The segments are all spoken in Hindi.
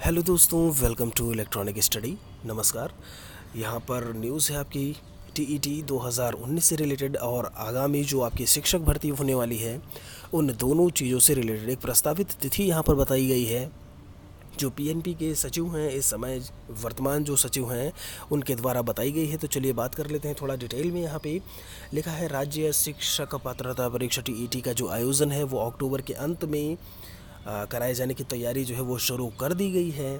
हेलो दोस्तों, वेलकम टू इलेक्ट्रॉनिक स्टडी। नमस्कार। यहाँ पर न्यूज़ है आपकी टीईटी 2019 से रिलेटेड और आगामी जो आपकी शिक्षक भर्ती होने वाली है उन दोनों चीज़ों से रिलेटेड एक प्रस्तावित तिथि यहाँ पर बताई गई है। जो पीएनपी के सचिव हैं इस समय, वर्तमान जो सचिव हैं उनके द्वारा बताई गई है। तो चलिए बात कर लेते हैं थोड़ा डिटेल में। यहाँ पे लिखा है राज्य शिक्षक पात्रता परीक्षा टीईटी का जो आयोजन है वो अक्टूबर के अंत में कराए जाने की तैयारी जो है वो शुरू कर दी गई है।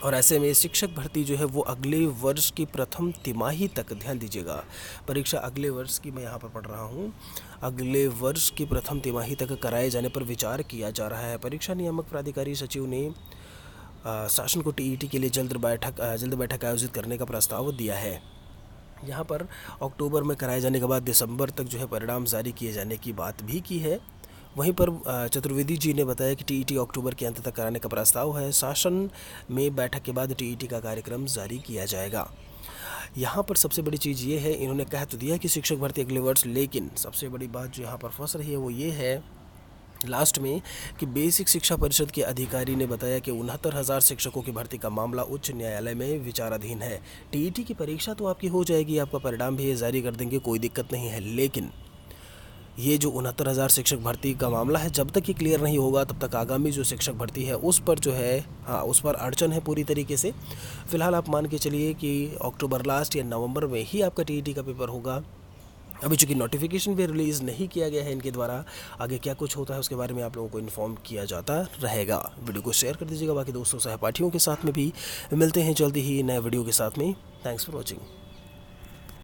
और ऐसे में शिक्षक भर्ती जो है वो अगले वर्ष की प्रथम तिमाही तक, ध्यान दीजिएगा, परीक्षा अगले वर्ष की मैं यहाँ पर पढ़ रहा हूँ, अगले वर्ष की प्रथम तिमाही तक कराए जाने पर विचार किया जा रहा है। परीक्षा नियामक प्राधिकारी सचिव ने शासन को टीईटी के लिए जल्द बैठक आयोजित करने का प्रस्ताव दिया है। यहाँ पर अक्टूबर में कराए जाने के बाद दिसंबर तक जो है परिणाम जारी किए जाने की बात भी की है। वहीं पर चतुर्वेदी जी ने बताया कि टीईटी अक्टूबर के अंत तक कराने का प्रस्ताव है। शासन में बैठक के बाद टीईटी का कार्यक्रम जारी किया जाएगा। यहाँ पर सबसे बड़ी चीज़ ये है, इन्होंने कह तो दिया कि शिक्षक भर्ती अगले वर्ष, लेकिन सबसे बड़ी बात जो यहाँ पर फंस रही है वो ये है लास्ट में कि बेसिक शिक्षा परिषद के अधिकारी ने बताया कि 69,000 शिक्षकों की भर्ती का मामला उच्च न्यायालय में विचाराधीन है। टीईटी की परीक्षा तो आपकी हो जाएगी, आपका परिणाम भी जारी कर देंगे, कोई दिक्कत नहीं है, लेकिन ये जो 69,000 शिक्षक भर्ती का मामला है, जब तक ये क्लियर नहीं होगा तब तक आगामी जो शिक्षक भर्ती है उस पर जो है उस पर अड़चन है पूरी तरीके से। फ़िलहाल आप मान के चलिए कि अक्टूबर लास्ट या नवंबर में ही आपका टीईटी का पेपर होगा। अभी चूँकि नोटिफिकेशन भी रिलीज़ नहीं किया गया है इनके द्वारा, आगे क्या कुछ होता है उसके बारे में आप लोगों को इन्फॉर्म किया जाता रहेगा। वीडियो को शेयर कर दीजिएगा बाकी दोस्तों सहपाठियों के साथ में भी। मिलते हैं जल्दी ही नए वीडियो के साथ में। Thanks for watching.